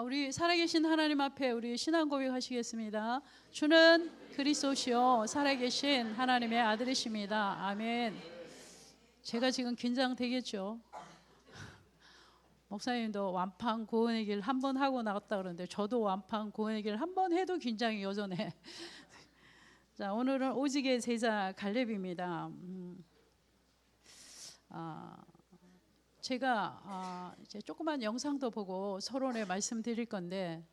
우리 살아계신 하나님 앞에 우리 신앙 고백하시겠습니다. 주는 그리스도시요 살아계신 하나님의 아들이십니다. 아멘. 제가 지금 긴장되겠죠. 목사님도 완판 구원의 길 한 번 하고 나갔다 그러는데 저도 완판 구원의 길 한 번 해도 긴장이 여전해. 자, 오늘은 오직의 제자 갈렙입니다. 제가 이제 조그만 영상도 보고 서론에 말씀드릴 건데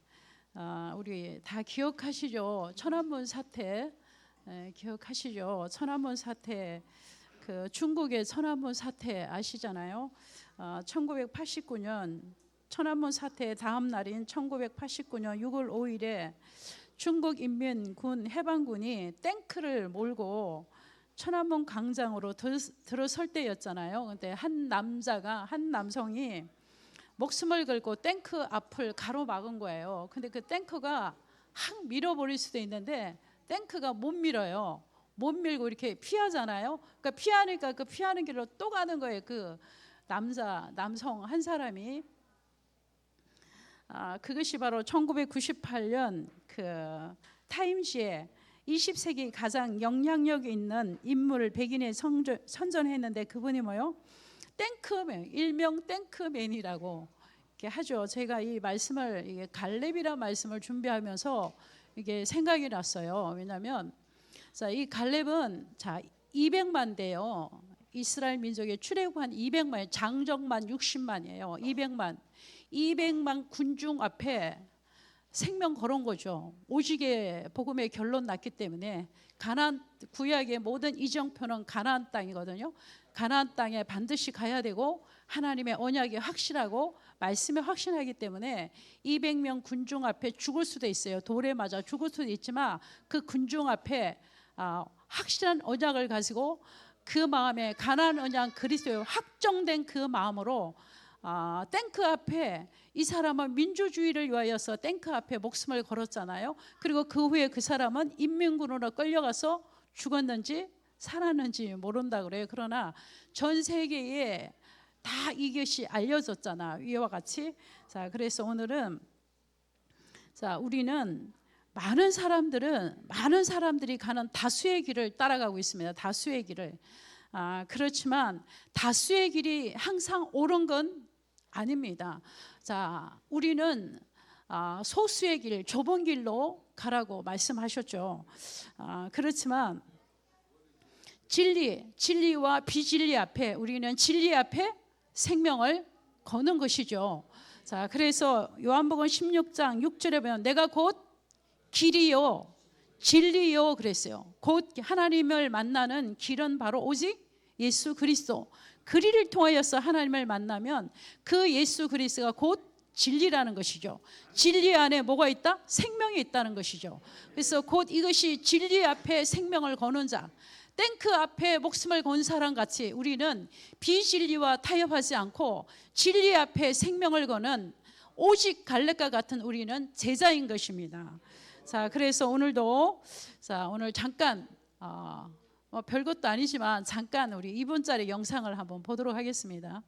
우리 다 기억하시죠? 천안문 사태 기억하시죠? 천안문 사태, 그 중국의 천안문 사태 아시잖아요. 1989년 천안문 사태의 다음 날인 1989년 6월 5일에 중국 인민군 해방군이 탱크를 몰고 천안문 광장으로 들어설 때였잖아요. 근데 한 남성이 목숨을 걸고 탱크 앞을 가로막은 거예요. 근데 그 탱크가 확 밀어버릴 수도 있는데 탱크가 못 밀어요. 못 밀고 이렇게 피하잖아요. 그러니까 피하니까 그 피하는 길로 또 가는 거예요. 그 남성 한 사람이. 그것이 바로 1998년 그 타임지에 20세기 가장 영향력 있는 인물을 백인에 선전했는데 그분이 뭐요? 탱크맨, 일명 탱크맨이라고 이렇게 하죠. 제가 이 말씀을, 이게 갈렙이라는 말씀을 준비하면서 이게 생각이 났어요. 왜냐하면 이 갈렙은 200만 대요. 이스라엘 민족의 출애굽한 200만, 장정만 60만이에요. 200만 군중 앞에 생명 걸은 거죠. 오직의 복음의 결론 났기 때문에 가나안, 구약의 모든 이정표는 가나안 땅이거든요. 가나안 땅에 반드시 가야 되고 하나님의 언약이 확실하고 말씀이 확신하기 때문에 200명 군중 앞에 죽을 수도 있어요. 돌에 맞아 죽을 수도 있지만 그 군중 앞에 확실한 언약을 가지고 그 마음에 가나안 언약 그리스도의 확정된 그 마음으로 탱크 앞에, 이 사람은 민주주의를 위하여서 탱크 앞에 목숨을 걸었잖아요. 그리고 그 후에 그 사람은 인민군으로 끌려가서 죽었는지 살았는지 모른다 그래요. 그러나 전 세계에 다 이것이 알려졌잖아, 위와 같이. 자, 그래서 오늘은 우리는 많은 사람들이 가는 다수의 길을 따라가고 있습니다. 다수의 길을. 그렇지만 다수의 길이 항상 옳은 건 아닙니다. 자, 우리는 소수의 길, 좁은 길로 가라고 말씀하셨죠. 그렇지만 진리와 비진리 앞에, 우리는 진리 앞에 생명을 거는 것이죠. 자, 그래서 요한복음 16장 6절에 보면 내가 곧 길이요 진리요 그랬어요. 곧 하나님을 만나는 길은 바로 오직 예수 그리스도. 그리를 통하여서 하나님을 만나면 그 예수 그리스도가 곧 진리라는 것이죠. 진리 안에 뭐가 있다? 생명이 있다는 것이죠. 그래서 곧 이것이 진리 앞에 생명을 거는 자, 탱크 앞에 목숨을 건 사람 같이 우리는 비진리와 타협하지 않고 진리 앞에 생명을 거는 오직 갈렙과 같은 우리는 제자인 것입니다. 자, 그래서 오늘도 오늘 잠깐 별것도 아니지만 잠깐 우리 2분짜리 영상을 한번 보도록 하겠습니다.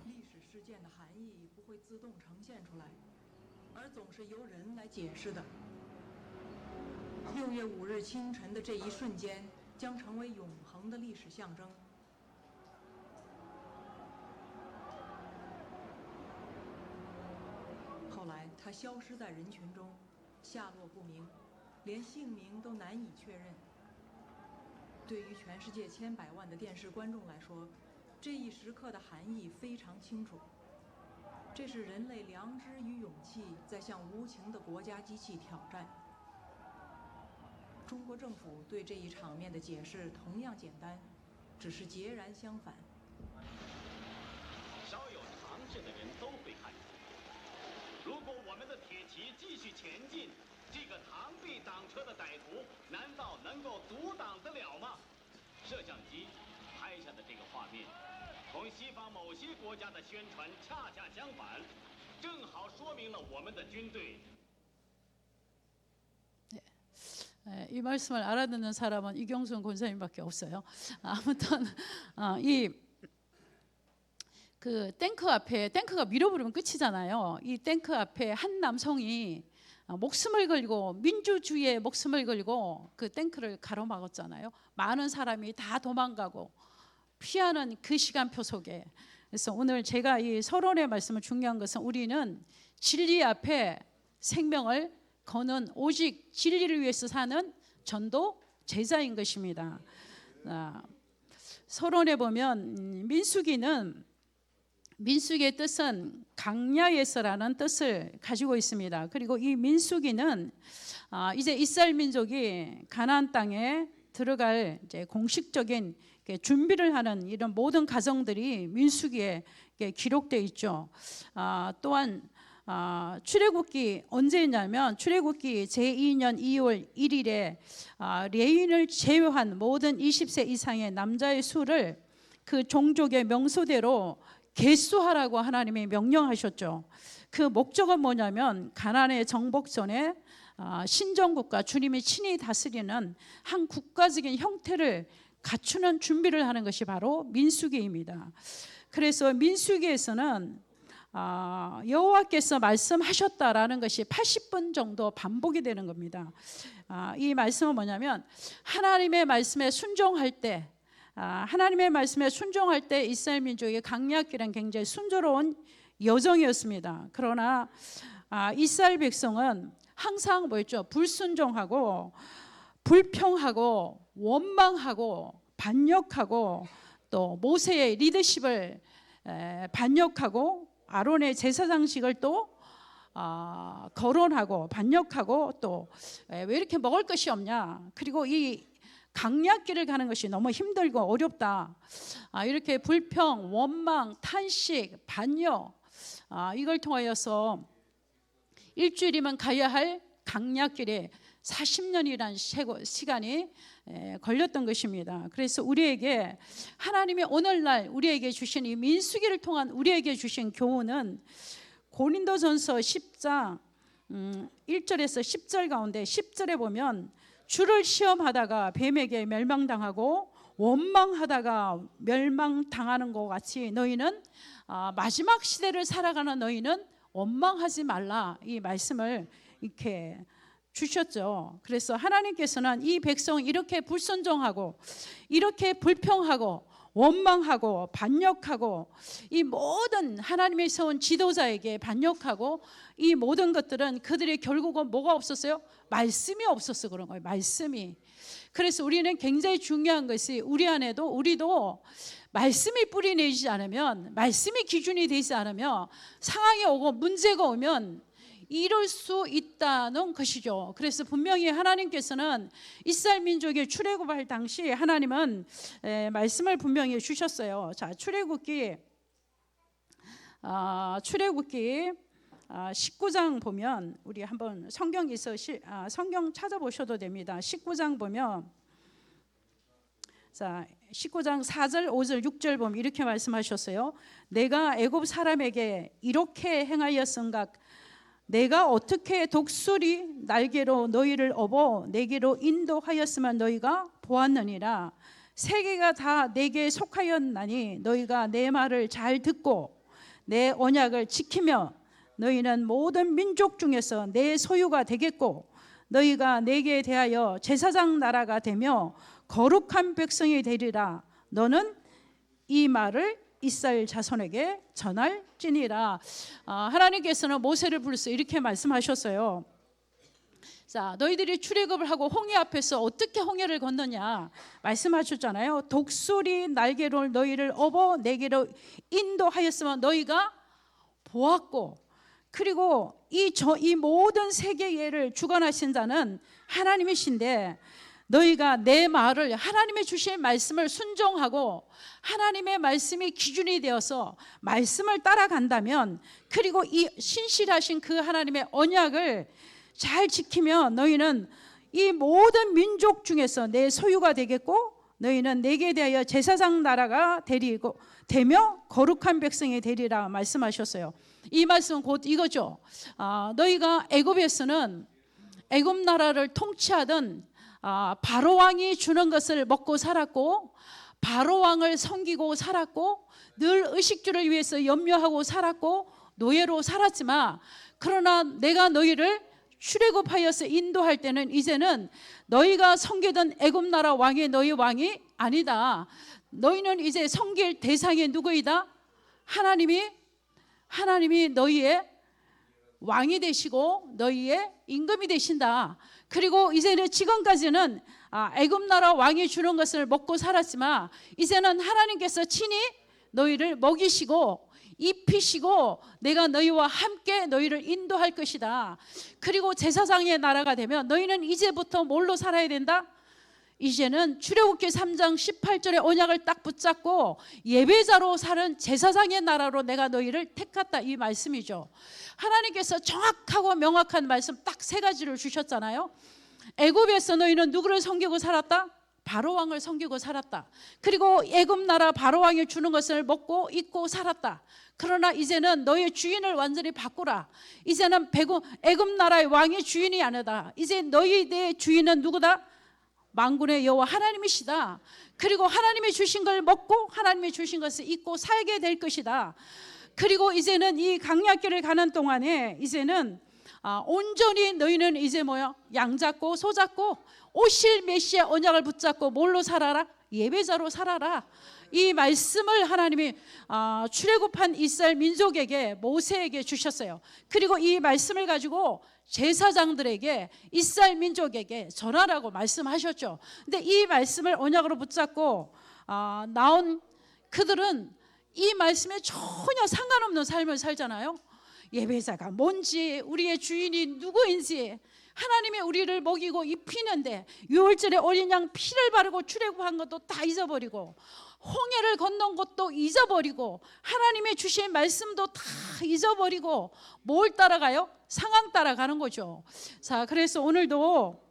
历史事件的含义不会自动呈现出来，而总是由人来解释的。6月5日清晨的这一瞬间，将成为永恒的历史象征。后来，他消失在人群中，下落不明，连姓名都难以确认。对于全世界千百万的电视观众来说，这一时刻的含义非常清楚。这是人类良知与勇气在向无情的国家机器挑战。中国政府对这一场面的解释同样简单，只是截然相反。稍有常识的人都会看出，如果我们的铁骑继续前进，这个螳臂挡车的歹徒难道能够阻挡得了吗？摄像机拍下的这个画面，同西方某些国家的宣传恰恰相反，正好说明了我们的军队。이 말씀을 알아듣는 사람은 이경순 권사님밖에 없어요. 아무튼 이 그 탱크 앞에, 탱크가 밀어버리면 끝이잖아요. 이 탱크 앞에 한 남성이 목숨을 걸고, 민주주의에 목숨을 걸고 그 탱크를 가로막았잖아요. 많은 사람이 다 도망가고 피하는 그 시간표 속에. 그래서 오늘 제가 이 서론의 말씀을 중요한 것은 우리는 진리 앞에 생명을 거는 오직 진리를 위해서 사는 전도 제자인 것입니다. 서론에 보면 민수기의 뜻은 강야에서라는 뜻을 가지고 있습니다. 그리고 이 민수기는 이제 이스라엘 민족이 가나안 땅에 들어갈 이제 공식적인 준비를 하는 이런 모든 과정들이 민수기에 기록되어 있죠. 또한 출애굽기 언제냐면 출애굽기 제2년 2월 1일에 레위인을 제외한 모든 20세 이상의 남자의 수를 그 종족의 명소대로 계수하라고 하나님이 명령하셨죠. 그 목적은 뭐냐면 가나안의 정복 전에 신정국가, 주님이 친히 다스리는 한 국가적인 형태를 갖추는 준비를 하는 것이 바로 민수기입니다. 그래서 민수기에서는 여호와께서 말씀하셨다라는 것이 80번 정도 반복이 되는 겁니다. 이 말씀은 뭐냐면 하나님의 말씀에 순종할 때, 하나님의 말씀에 순종할 때 이스라엘 민족의 강약기는 굉장히 순조로운 여정이었습니다. 그러나 이스라엘 백성은 항상 뭐였죠? 불순종하고 불평하고 원망하고 반역하고 또 모세의 리더십을 반역하고 아론의 제사장식을 또 거론하고 반역하고 또 왜 이렇게 먹을 것이 없냐, 그리고 이 강약길을 가는 것이 너무 힘들고 어렵다, 이렇게 불평, 원망, 탄식, 반역, 이걸 통하여서 일주일이면 가야 할 강약길에 40년이라는 시간이 걸렸던 것입니다. 그래서 우리에게 하나님이 오늘날 우리에게 주신 이 민수기를 통한 우리에게 주신 교훈은 고린도전서 10장 1절에서 10절 가운데 10절에 보면 주를 시험하다가 뱀에게 멸망당하고 원망하다가 멸망당하는 것 같이 너희는 마지막 시대를 살아가는 너희는 원망하지 말라, 이 말씀을 이렇게 주셨죠. 그래서 하나님께서는 이 백성 이렇게 불순종하고 이렇게 불평하고 원망하고 반역하고 이 모든 하나님의 세운 지도자에게 반역하고 이 모든 것들은 그들의 결국은 뭐가 없었어요? 말씀이 없었어 그런 거예요. 말씀이. 그래서 우리는 굉장히 중요한 것이 우리도 말씀이 뿌리내지 않으면, 말씀이 기준이 되지 않으면 상황이 오고 문제가 오면 이럴 수 있다는 것이죠. 그래서 분명히 하나님께서는 이스라엘 민족의 출애굽할 당시 하나님은 말씀을 분명히 주셨어요. 자, 출애굽기 19장 보면 우리 한번 성경에서 성경 찾아보셔도 됩니다. 19장 보면 자, 19장 4절, 5절, 6절 보면 이렇게 말씀하셨어요. 내가 애굽 사람에게 이렇게 행하였은가, 내가 어떻게 독수리 날개로 너희를 업어 내게로 인도하였으면 너희가 보았느니라. 세계가 다 내게 속하였나니 너희가 내 말을 잘 듣고 내 언약을 지키며 너희는 모든 민족 중에서 내 소유가 되겠고 너희가 내게 대하여 제사장 나라가 되며 거룩한 백성이 되리라. 너는 이 말을 이스라엘 자손에게 전할지니라. 하나님께서는 모세를 불러서 이렇게 말씀하셨어요. 자, 너희들이 출애굽을 하고 홍해 앞에서 어떻게 홍해를 건너냐 말씀하셨잖아요. 독수리 날개로 너희를 업어 내게로 인도하였으면 너희가 보았고, 그리고 이 모든 세계를 주관하신 자는 하나님이신데 너희가 내 말을, 하나님의 주신 말씀을 순종하고 하나님의 말씀이 기준이 되어서 말씀을 따라간다면, 그리고 이 신실하신 그 하나님의 언약을 잘 지키면 너희는 이 모든 민족 중에서 내 소유가 되겠고 너희는 내게 대하여 제사장 나라가 되며 거룩한 백성이 되리라 말씀하셨어요. 이 말씀은 곧 이거죠. 너희가 애굽에서는 애굽 나라를 통치하던 바로 왕이 주는 것을 먹고 살았고 바로 왕을 섬기고 살았고 늘 의식주를 위해서 염려하고 살았고 노예로 살았지만 그러나 내가 너희를 출애굽하여서 인도할 때는 이제는 너희가 섬기던 애굽 나라 왕이 너희 왕이 아니다. 너희는 이제 섬길 대상이 누구이다? 하나님이 너희의 왕이 되시고 너희의 임금이 되신다. 그리고 이제는 지금까지는 애굽 나라 왕이 주는 것을 먹고 살았지만 이제는 하나님께서 친히 너희를 먹이시고 입히시고 내가 너희와 함께 너희를 인도할 것이다. 그리고 제사장의 나라가 되면 너희는 이제부터 뭘로 살아야 된다? 이제는 출애굽기 3장 18절의 언약을 딱 붙잡고 예배자로 사는 제사장의 나라로 내가 너희를 택했다, 이 말씀이죠. 하나님께서 정확하고 명확한 말씀 딱 세 가지를 주셨잖아요. 애굽에서 너희는 누구를 섬기고 살았다? 바로 왕을 섬기고 살았다. 그리고 애굽 나라 바로 왕이 주는 것을 먹고 입고 살았다. 그러나 이제는 너의 주인을 완전히 바꾸라. 이제는 애굽 나라의 왕이 주인이 아니다. 이제 너희의 주인은 누구다? 만군의 여호와 하나님이시다. 그리고 하나님이 주신 걸 먹고 하나님이 주신 것을 입고 살게 될 것이다. 그리고 이제는 이 강약길을 가는 동안에 이제는 온전히 너희는 이제 양 잡고 소 잡고 오실 메시아 언약을 붙잡고 뭘로 살아라? 예배자로 살아라. 이 말씀을 하나님이 출애굽한 이스라엘 민족에게 모세에게 주셨어요. 그리고 이 말씀을 가지고 제사장들에게 이스라엘 민족에게 전하라고 말씀하셨죠. 근데 이 말씀을 언약으로 붙잡고 나온 그들은 이 말씀에 전혀 상관없는 삶을 살잖아요. 예배자가 뭔지, 우리의 주인이 누구인지, 하나님이 우리를 먹이고 입히는데 6월절에 어린 양 피를 바르고 출애굽한 것도 다 잊어버리고 홍해를 건넌 것도 잊어버리고 하나님의 주신 말씀도 다 잊어버리고 뭘 따라가요? 상황 따라가는 거죠. 자, 그래서 오늘도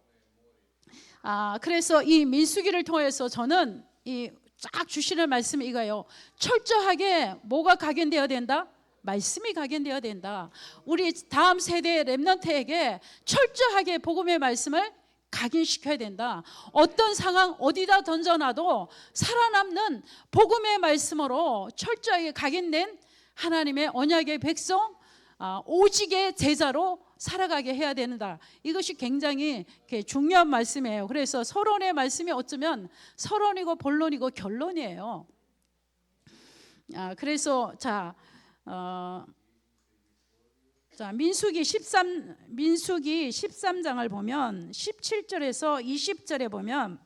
그래서 이 민수기를 통해서 저는 이 쫙 주시는 말씀이 이거예요. 철저하게 뭐가 각인되어야 된다? 말씀이 각인되어야 된다. 우리 다음 세대 렘넌트에게 철저하게 복음의 말씀을 각인시켜야 된다. 어떤 상황 어디다 던져놔도 살아남는 복음의 말씀으로 철저하게 각인된 하나님의 언약의 백성, 오직의 제자로 살아가게 해야 된다. 이것이 굉장히 중요한 말씀이에요. 그래서 서론의 말씀이 어쩌면 서론이고 본론이고 결론이에요. 그래서 민수기 13장을 보면 17절에서 20절에 보면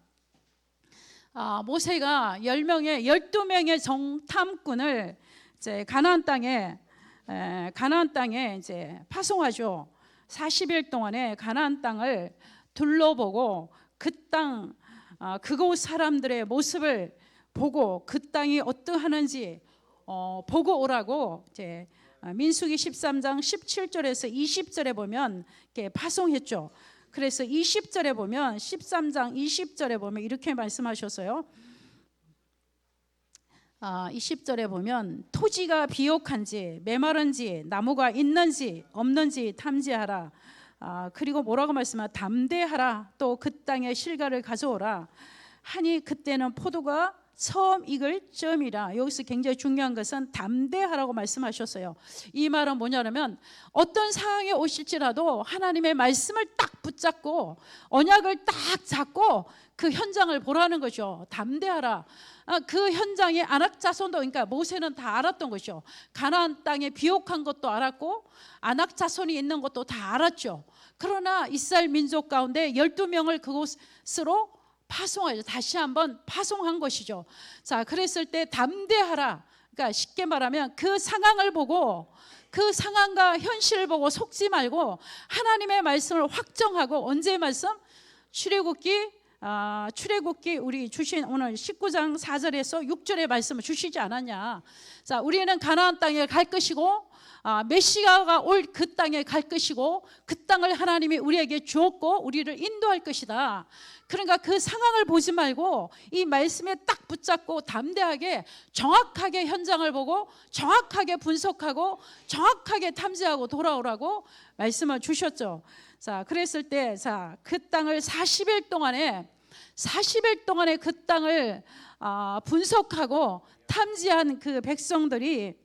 모세가 12명의 정탐꾼을 이제 가나안 땅에 이제 파송하죠. 40일 동안에 가나안 땅을 둘러보고 그 땅 그곳 사람들의 모습을 보고 그 땅이 어떠하는지 보고 오라고 이제 민수기 13장 17절에서 20절에 보면 이렇게 파송했죠. 그래서 20절에 보면 13장 20절에 보면 이렇게 말씀하셨어요. 20절에 보면 토지가 비옥한지 메마른지 나무가 있는지 없는지 탐지하라. 그리고 뭐라고 말씀하라? 담대하라. 또 그 땅에 실과를 가져오라 하니 그때는 포도가 처음 익을 쯤이라. 여기서 굉장히 중요한 것은 담대하라고 말씀하셨어요. 이 말은 뭐냐면 어떤 상황에 오실지라도 하나님의 말씀을 딱 붙잡고 언약을 딱 잡고 그 현장을 보라는 거죠. 담대하라. 그 현장에 아낙 자손도, 그러니까 모세는 다 알았던 것이죠. 가나안 땅에 비옥한 것도 알았고 아낙 자손이 있는 것도 다 알았죠. 그러나 이스라엘 민족 가운데 12명을 그곳으로 파송하죠. 다시 한번 파송한 것이죠. 자, 그랬을 때 담대하라. 그러니까 쉽게 말하면 그 상황을 보고 그 상황과 현실을 보고 속지 말고 하나님의 말씀을 확정하고, 언제 말씀? 출애굽기 우리 주신 오늘 19장 4절에서 6절의 말씀을 주시지 않았냐. 자, 우리는 가나안 땅에 갈 것이고 메시아가 올 그 땅에 갈 것이고 그 땅을 하나님이 우리에게 주었고 우리를 인도할 것이다. 그러니까 그 상황을 보지 말고 이 말씀에 딱 붙잡고 담대하게 정확하게 현장을 보고 정확하게 분석하고 정확하게 탐지하고 돌아오라고 말씀을 주셨죠. 자, 그랬을 때, 자, 그 땅을 40일 동안에 그 땅을 분석하고 탐지한 그 백성들이,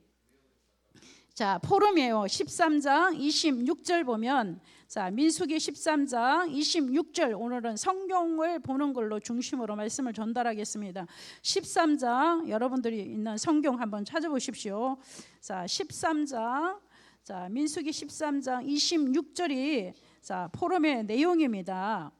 자, 포럼이에요. 13장 26절 보면, 자, 민수기 13장 26절, 오늘은 성경을 보는 걸로 중심으로 말씀을 전달하겠습니다. 13장, 여러분들이 있는 성경 한번 찾아보십시오. 자, 13장, 자, 민수기 13장 26절이 자, 포럼의 내용입니다.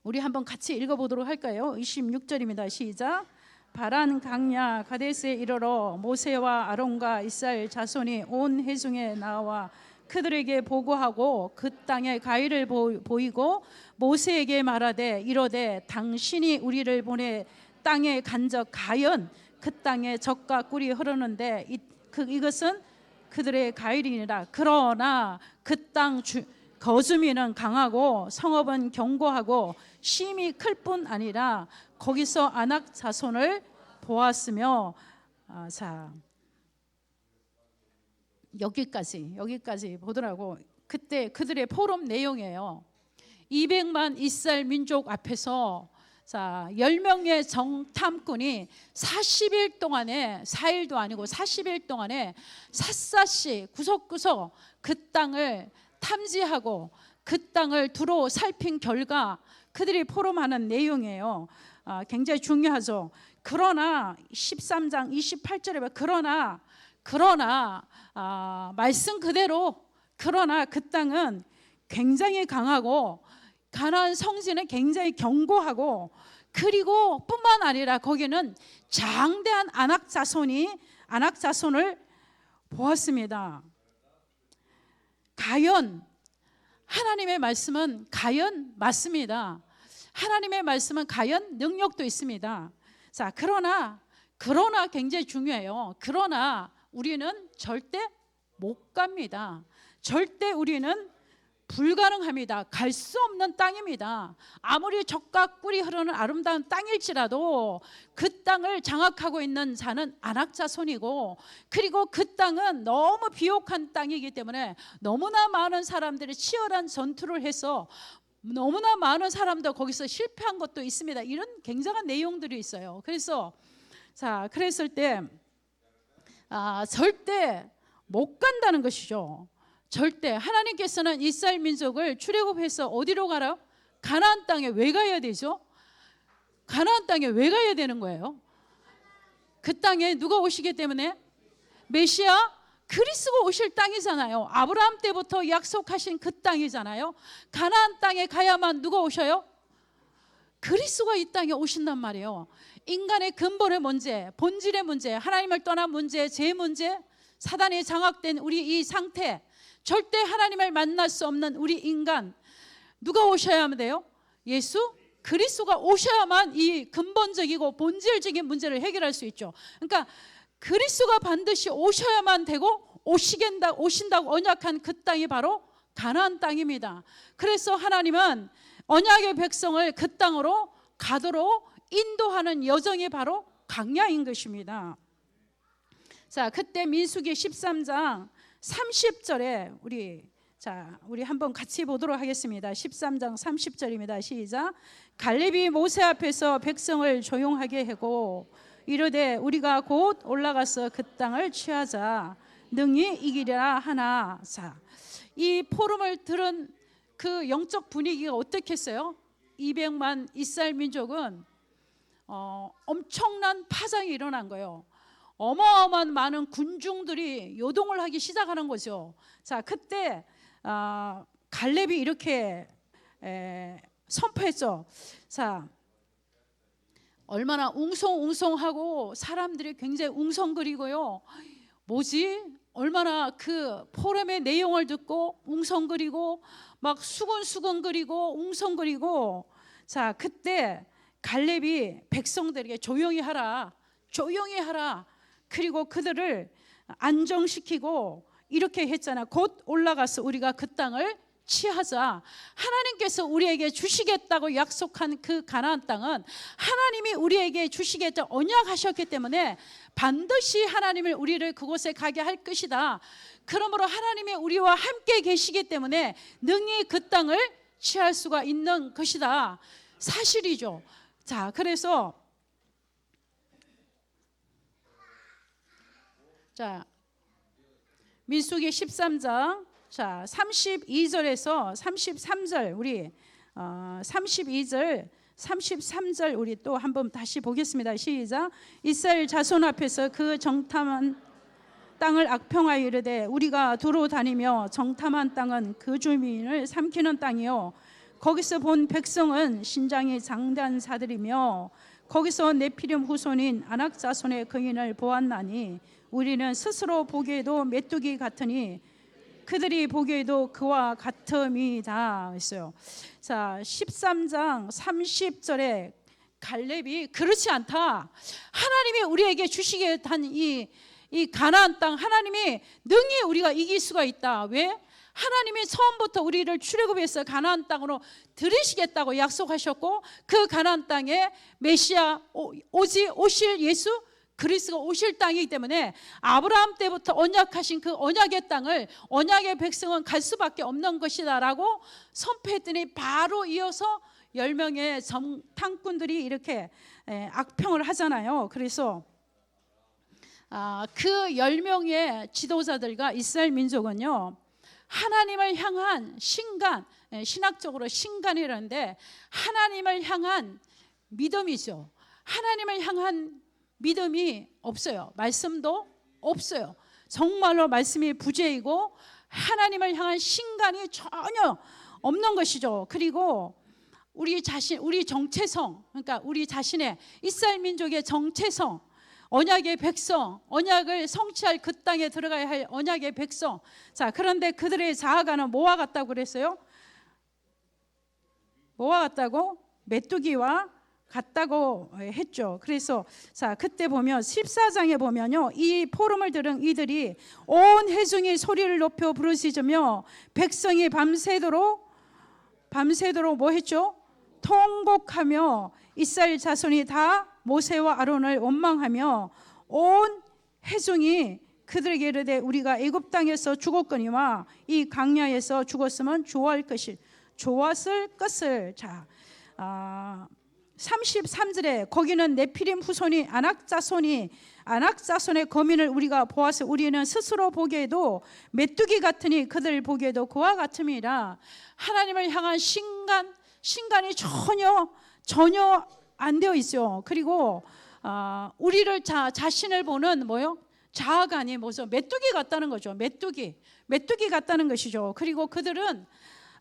우리 한번 같이 읽어보도록 할까요? 26절입니다. 시작. 바란 강야 가데스에 이르러 모세와 아론과 이스라엘 자손이 온 회중에 나와 그들에게 보고하고 그 땅에 가위를 보이고 모세에게 말하되 이르되 당신이 우리를 보내 땅에 간적 가연 그 땅에 젖과 꿀이 흐르는데 이것은 그들의 가일이니라. 그러나 그 땅 거주민은 강하고 성읍은 견고하고 심이 클 뿐 아니라 거기서 아낙 자손을 보았으며, 자, 여기까지 보더라고. 그때 그들의 포럼 내용이에요. 200만 이스라엘 민족 앞에서, 자, 10명의 정탐꾼이 40일 동안에, 4일도 아니고 40일 동안에 샅샅이 구석구석 그 땅을 탐지하고 그 땅을 두루 살핀 결과 그들이 포럼하는 내용이에요. 굉장히 중요하죠. 그러나 13장 28절에 보면 그러나 말씀 그대로, 그러나 그 땅은 굉장히 강하고 가나안 성지는 굉장히 견고하고, 그리고 뿐만 아니라 거기는 장대한 아낙 자손을 보았습니다. 가연, 하나님의 말씀은 가연 맞습니다. 하나님의 말씀은 가연 능력도 있습니다. 자, 그러나 굉장히 중요해요. 그러나 우리는 절대 못 갑니다. 절대 우리는 불가능합니다. 갈 수 없는 땅입니다. 아무리 젖과 꿀이 흐르는 아름다운 땅일지라도 그 땅을 장악하고 있는 자는 아낙 자손이고, 그리고 그 땅은 너무 비옥한 땅이기 때문에 너무나 많은 사람들이 치열한 전투를 해서 너무나 많은 사람도 거기서 실패한 것도 있습니다. 이런 굉장한 내용들이 있어요. 그래서 자, 그랬을 때 절대 못 간다는 것이죠. 절대. 하나님께서는 이스라엘 민족을 출애굽해서 어디로 가라? 가나안 땅에 왜 가야 되죠? 가나안 땅에 왜 가야 되는 거예요? 그 땅에 누가 오시기 때문에? 메시아 그리스도가 오실 땅이잖아요. 아브라함 때부터 약속하신 그 땅이잖아요. 가나안 땅에 가야만 누가 오셔요? 그리스도가 이 땅에 오신단 말이에요. 인간의 근본의 문제, 본질의 문제, 하나님을 떠난 문제, 죄 문제, 사단에 장악된 우리 이 상태, 절대 하나님을 만날 수 없는 우리 인간, 누가 오셔야 하면 돼요? 예수 그리스도가 오셔야만 이 근본적이고 본질적인 문제를 해결할 수 있죠. 그러니까 그리스도가 반드시 오셔야만 되고 오신다고 언약한 그 땅이 바로 가나안 땅입니다. 그래서 하나님은 언약의 백성을 그 땅으로 가도록 인도하는 여정이 바로 광야인 것입니다. 자, 그때 민수기 13장 30절에 우리 한번 같이 보도록 하겠습니다. 13장 30절입니다. 시작. 갈렙이 모세 앞에서 백성을 조용하게 하고 이르되 우리가 곧 올라가서 그 땅을 취하자 능히 이기리라 하나. 자, 이 포럼을 들은 그 영적 분위기가 어떻겠어요? 200만 이스라엘 민족은 엄청난 파장이 일어난 거예요. 어마어마한 많은 군중들이 요동을 하기 시작하는 거죠. 자, 그때 갈렙이 이렇게 선포했죠. 자, 얼마나 웅성웅성하고 사람들이 굉장히 웅성거리고요. 뭐지? 얼마나 그 포럼의 내용을 듣고 웅성거리고 막 수근수근거리고 웅성거리고. 자, 그때 갈렙이 백성들에게 조용히 하라. 그리고 그들을 안정시키고 이렇게 했잖아. 곧 올라가서 우리가 그 땅을 취하자. 하나님께서 우리에게 주시겠다고 약속한 그 가나안 땅은 하나님이 우리에게 주시겠다고 언약하셨기 때문에 반드시 하나님을 우리를 그곳에 가게 할 것이다. 그러므로 하나님이 우리와 함께 계시기 때문에 능히 그 땅을 취할 수가 있는 것이다. 사실이죠. 자, 그래서 자, 민수기 13장 32절에서 33절 우리 32절 33절 우리 또 한번 다시 보겠습니다. 시작. 이스라엘 자손 앞에서 그 정탐한 땅을 악평하여 이르되 우리가 두루 다니며 정탐한 땅은 그 주민을 삼키는 땅이요 거기서 본 백성은 신장이 장대한 자들이며 거기서 네피림 후손인 아낙 자손의 거인을 보았나니 우리는 스스로 보기에도 메뚜기 같으니 그들이 보기에도 그와 같음이다 했어요. 자, 13장 30절에 갈렙이 그렇지 않다. 하나님이 우리에게 주시게 한 이 가나안 땅 하나님이 능히 우리가 이길 수가 있다. 왜? 하나님이 처음부터 우리를 출애굽해서 가나안 땅으로 들이시겠다고 약속하셨고 그 가나안 땅에 메시아 오실 예수 그리스도가 오실 땅이기 때문에 아브라함 때부터 언약하신 그 언약의 땅을 언약의 백성은 갈 수밖에 없는 것이다라고 선포했더니 바로 이어서 10명의 정탐꾼들이 이렇게 악평을 하잖아요. 그래서 그 10명의 지도자들과 이스라엘 민족은요 하나님을 향한 신간, 신학적으로 신간이라는데 하나님을 향한 믿음이죠. 하나님을 향한 믿음이 없어요. 말씀도 없어요. 정말로 말씀이 부재이고 하나님을 향한 신간이 전혀 없는 것이죠. 그리고 우리 자신, 우리 정체성, 그러니까 우리 자신의 이스라엘 민족의 정체성, 언약의 백성, 언약을 성취할 그 땅에 들어가야 할 언약의 백성. 자, 그런데 그들의 자아가는 뭐와 같다고 그랬어요? 뭐와 같다고? 메뚜기와 같다고 했죠. 그래서 자, 그때 보면 14장에 보면요, 이 포럼을 들은 이들이 온 회중이 소리를 높여 부르짖으며 백성이 밤새도록 뭐 했죠? 통곡하며 이스라엘 자손이 다 모세와 아론을 원망하며 온 회중이 그들에게 이르되 우리가 애굽 땅에서 죽었거니와 이 광야에서 죽었으면 좋았을 것을. 자, 33절에 거기는 네피림 후손이 아낙 자손의 거민을 우리가 보아서 우리는 스스로 보기에도 메뚜기 같으니 그들 보기에도 그와 같음이라. 하나님을 향한 신간이 전혀 안 되어 있어요. 그리고 우리를 자신을 보는 뭐요? 자아간이 뭐죠? 메뚜기 같다는 거죠. 메뚜기 같다는 것이죠. 그리고 그들은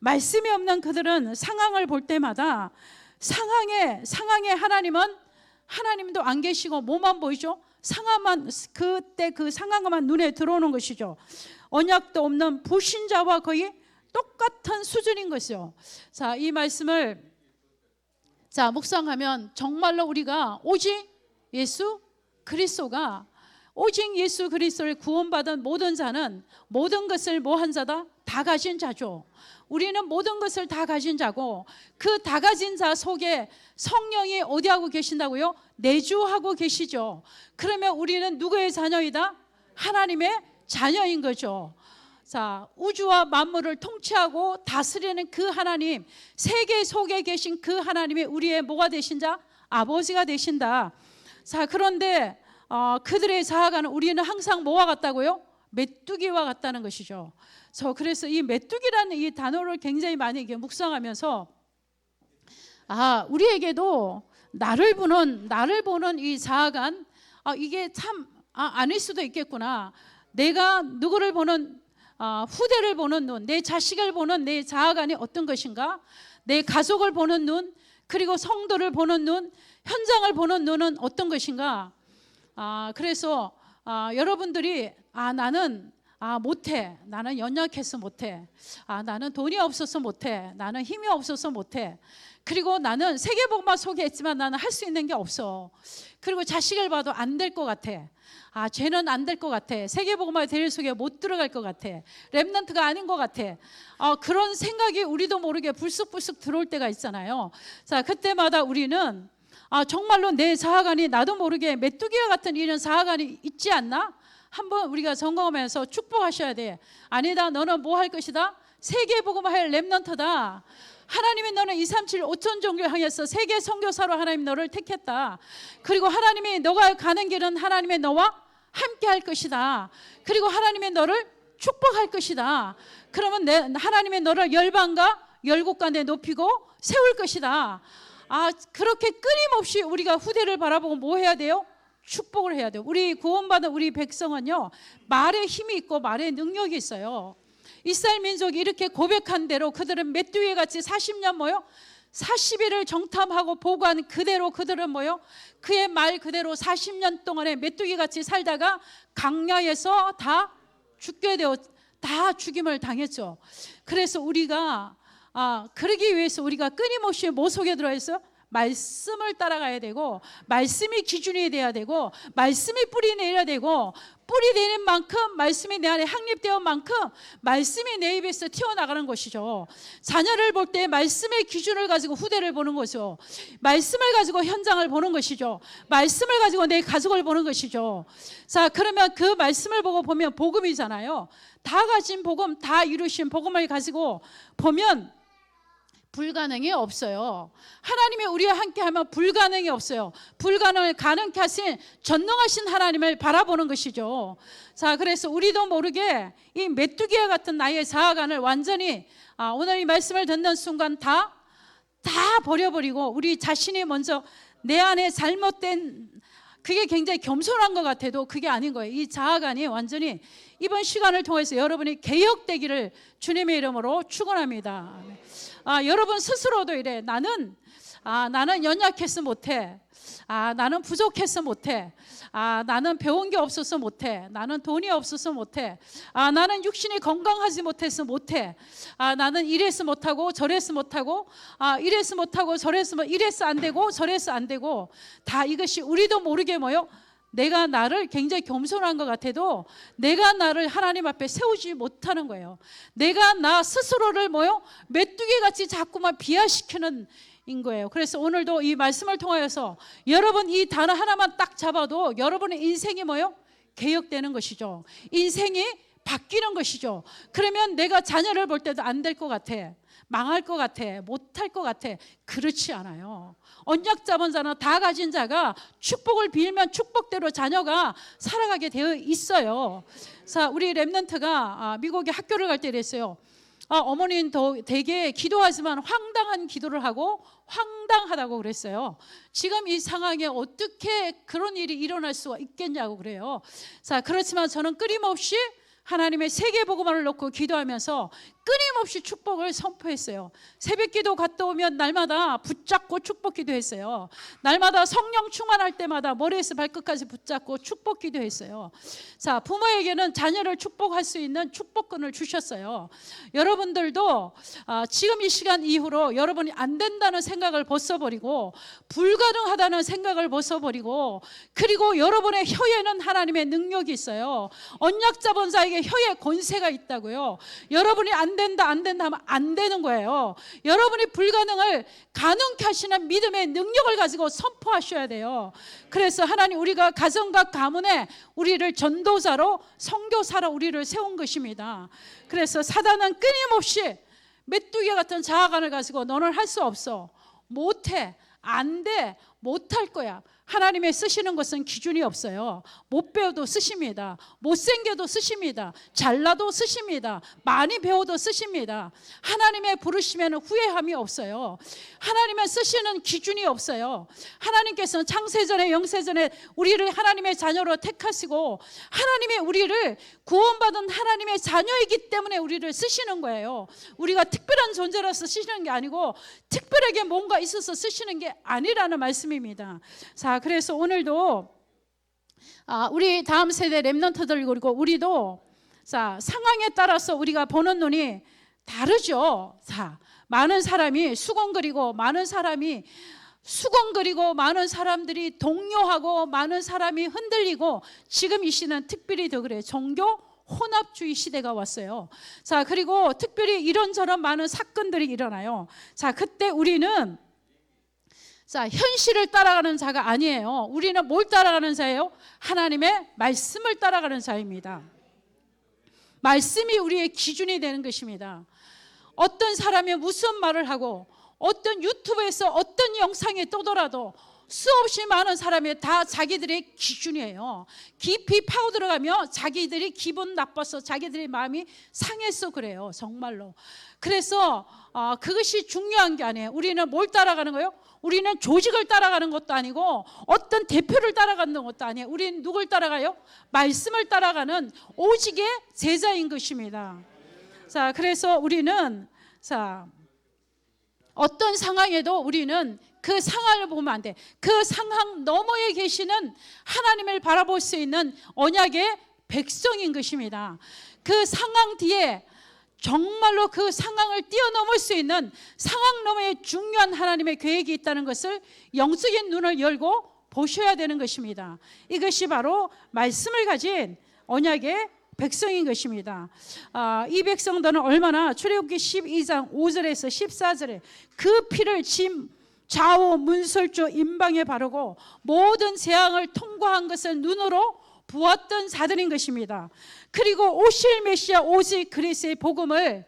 말씀이 없는 그들은 상황을 볼 때마다 상황에 하나님도 안 계시고 뭐만 보이죠? 상황만, 그때 그 상황만 눈에 들어오는 것이죠. 언약도 없는 불신자와 거의 똑같은 수준인 것이죠. 자, 이 말씀을 묵상하면 정말로 우리가 오직 예수 그리스도를 구원받은 모든 자는 모든 것을 뭐한 자다? 다 가진 자죠. 우리는 모든 것을 다 가진 자고 그 다 가진 자 속에 성령이 어디하고 계신다고요? 내주하고 계시죠. 그러면 우리는 누구의 자녀이다? 하나님의 자녀인 거죠. 자, 우주와 만물을 통치하고 다스리는 그 하나님, 세계 속에 계신 그 하나님이 우리의 뭐가 되신 자? 아버지가 되신다. 자, 그런데 그들의 자아가는 우리는 항상 뭐와 같다고요? 메뚜기와 같다는 것이죠. 그래서 이 메뚜기라는 이 단어를 굉장히 많이 묵상하면서 우리에게도 나를 보는 이 자아간 이게 참 아닐 수도 있겠구나. 내가 누구를 보는 후대를 보는 눈, 내 자식을 보는 내 자아간이 어떤 것인가? 내 가족을 보는 눈, 그리고 성도를 보는 눈, 현장을 보는 눈은 어떤 것인가? 그래서 여러분들이 나는 못해. 나는 연약해서 못해. 나는 돈이 없어서 못해. 나는 힘이 없어서 못해. 그리고 나는 세계복음화 소개했지만 나는 할 수 있는 게 없어. 그리고 자식을 봐도 안 될 것 같아. 쟤는 안 될 것 같아. 세계복음화 대회 속에 못 들어갈 것 같아. 렘넌트가 아닌 것 같아. 그런 생각이 우리도 모르게 불쑥불쑥 들어올 때가 있잖아요. 자, 그때마다 우리는 정말로 내 자아관이 나도 모르게 메뚜기와 같은 이런 자아관이 있지 않나? 한번 우리가 점검하면서 축복하셔야 돼. 아니다, 너는 뭐 할 것이다? 세계복음화할 렘넌트다. 하나님이 너는 237 5천 종교를 향해서 세계 선교사로 하나님 너를 택했다. 그리고 하나님이 너가 가는 길은 하나님의 너와 함께 할 것이다. 그리고 하나님의 너를 축복할 것이다. 그러면 하나님의 너를 열방과 열국 간에 높이고 세울 것이다. 그렇게 끊임없이 우리가 후대를 바라보고 뭐 해야 돼요? 축복을 해야 돼요. 우리 구원받은 우리 백성은요, 말에 힘이 있고 말에 능력이 있어요. 이스라엘 민족이 이렇게 고백한 대로 그들은 메뚜기 같이 40년 40일을 정탐하고 보고한 그대로 그들은 그의 말 그대로 40년 동안에 메뚜기 같이 살다가 강야에서 다 죽임을 당했죠. 그래서 우리가 그러기 위해서 우리가 끊임없이 뭐 속에 들어 있어요? 말씀을 따라가야 되고, 말씀이 기준이 돼야 되고, 말씀이 뿌리 내려야 되고, 뿌리 내린 만큼 말씀이 내 안에 확립되어 만큼 말씀이 내 입에서 튀어나가는 것이죠. 자녀를 볼 때 말씀의 기준을 가지고 후대를 보는 거죠. 말씀을 가지고 현장을 보는 것이죠. 말씀을 가지고 내 가족을 보는 것이죠. 자, 그러면 그 말씀을 보고 보면 복음이잖아요. 다 가진 복음, 다 이루신 복음을 가지고 보면 불가능이 없어요. 하나님이 우리와 함께하면 불가능이 없어요. 불가능을 가능케 하신 전능하신 하나님을 바라보는 것이죠. 자, 그래서 우리도 모르게 이 메뚜기와 같은 나의 자아관을 완전히 오늘 이 말씀을 듣는 순간 다 버려버리고 우리 자신이 먼저 내 안에 잘못된, 그게 굉장히 겸손한 것 같아도 그게 아닌 거예요. 이 자아관이 완전히 이번 시간을 통해서 여러분이 개혁되기를 주님의 이름으로 축원합니다. 여러분 스스로도 이래. 나는 연약해서 못해. 나는 부족해서 못해. 나는 배운 게 없어서 못해. 나는 돈이 없어서 못해. 나는 육신이 건강하지 못해서 못해. 나는 이래서 못하고 저래서 못하고, 이래서 못하고 저래서 이래서 안 되고 저래서 안 되고, 다 이것이 우리도 모르게 내가 나를 굉장히 겸손한 것 같아도 내가 나를 하나님 앞에 세우지 못하는 거예요. 내가 나 스스로를 메뚜기같이 자꾸만 비하시키는 인 거예요. 그래서 오늘도 이 말씀을 통하여서 여러분 이 단어 하나만 딱 잡아도 여러분의 인생이 개혁되는 것이죠. 인생이 바뀌는 것이죠. 그러면 내가 자녀를 볼 때도 안 될 것 같아. 망할 것 같아. 못할 것 같아. 그렇지 않아요. 언약 잡은 자는 다 가진 자가 축복을 빌면 축복대로 자녀가 살아가게 되어 있어요. 자, 우리 렘넌트가 미국에 학교를 갈 때 이랬어요. 어머니는 되게 기도하지만 황당한 기도를 하고 황당하다고 그랬어요. 지금 이 상황에 어떻게 그런 일이 일어날 수가 있겠냐고 그래요. 자, 그렇지만 저는 끊임없이 하나님의 세계복음화를 놓고 기도하면서 끊임없이 축복을 선포했어요. 새벽기도 갔다 오면 날마다 붙잡고 축복 기도했어요. 날마다 성령 충만할 때마다 머리에서 발끝까지 붙잡고 축복 기도했어요. 자, 부모에게는 자녀를 축복할 수 있는 축복권을 주셨어요. 여러분들도 지금 이 시간 이후로 여러분이 안 된다는 생각을 벗어버리고 불가능하다는 생각을 벗어버리고, 그리고 여러분의 혀에는 하나님의 능력이 있어요. 언약 잡은 자에게 혀에 권세가 있다고요. 여러분이 안 된다 하면 안 되는 거예요. 여러분이 불가능을 가능케 하시는 믿음의 능력을 가지고 선포하셔야 돼요. 그래서 하나님, 우리가 가정과 가문에 우리를 전도자로 선교사로 우리를 세운 것입니다. 그래서 사단은 끊임없이 메뚜기 같은 자아관을 가지고 너는 할 수 없어, 못해, 안 돼, 못할 거야. 하나님의 쓰시는 것은 기준이 없어요. 못 배워도 쓰십니다. 못생겨도 쓰십니다. 잘나도 쓰십니다. 많이 배워도 쓰십니다. 하나님의 부르심에는 후회함이 없어요. 하나님의 쓰시는 기준이 없어요. 하나님께서는 창세전에 영세전에 우리를 하나님의 자녀로 택하시고 하나님의 우리를 구원받은 하나님의 자녀이기 때문에 우리를 쓰시는 거예요. 우리가 특별한 존재라서 쓰시는 게 아니고 특별하게 뭔가 있어서 쓰시는 게 아니라는 말씀입니다. 자, 그래서 오늘도 우리 다음 세대 렘넌트들, 그리고 우리도 자, 상황에 따라서 우리가 보는 눈이 다르죠. 자, 많은 사람이 수건거리고 많은 사람들이 동요하고 많은 사람이 흔들리고 지금 이 시는 특별히 더 그래요. 종교 혼합주의 시대가 왔어요. 자, 그리고 특별히 이런저런 많은 사건들이 일어나요. 자, 그때 우리는 자, 현실을 따라가는 자가 아니에요. 우리는 뭘 따라가는 자예요? 하나님의 말씀을 따라가는 자입니다. 말씀이 우리의 기준이 되는 것입니다. 어떤 사람이 무슨 말을 하고 어떤 유튜브에서 어떤 영상이 떠더라도 수없이 많은 사람이 다 자기들의 기준이에요. 깊이 파고들어가며 자기들이 기분 나빠서 자기들의 마음이 상해서 그래요. 정말로. 그래서 그것이 중요한 게 아니에요. 우리는 뭘 따라가는 거예요? 우리는 조직을 따라가는 것도 아니고 어떤 대표를 따라가는 것도 아니에요. 우리는 누굴 따라가요? 말씀을 따라가는 오직의 제자인 것입니다. 자, 그래서 우리는 자, 어떤 상황에도 우리는 그 상황을 보면 안 돼. 그 상황 너머에 계시는 하나님을 바라볼 수 있는 언약의 백성인 것입니다. 그 상황 뒤에 정말로 그 상황을 뛰어넘을 수 있는 상황 너머에 중요한 하나님의 계획이 있다는 것을 영적인 눈을 열고 보셔야 되는 것입니다. 이것이 바로 말씀을 가진 언약의 백성인 것입니다. 이 백성들은 얼마나 출애굽기 12장 5절에서 14절에 그 피를 짐 좌우 문설주 임방에 바르고 모든 재앙을 통과한 것을 눈으로 보았던 자들인 것입니다. 그리고 오실 메시아 오직 그리스도의 복음을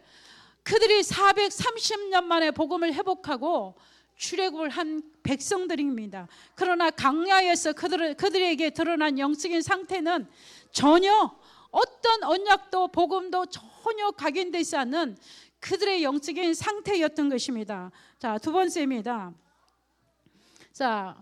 그들이 430년 만에 복음을 회복하고 출애굽을 한 백성들입니다. 그러나 강야에서 그들에게 드러난 영적인 상태는 전혀 어떤 언약도 복음도 전혀 각인되지 않는 그들의 영적인 상태였던 것입니다. 자, 두 번째입니다. 자,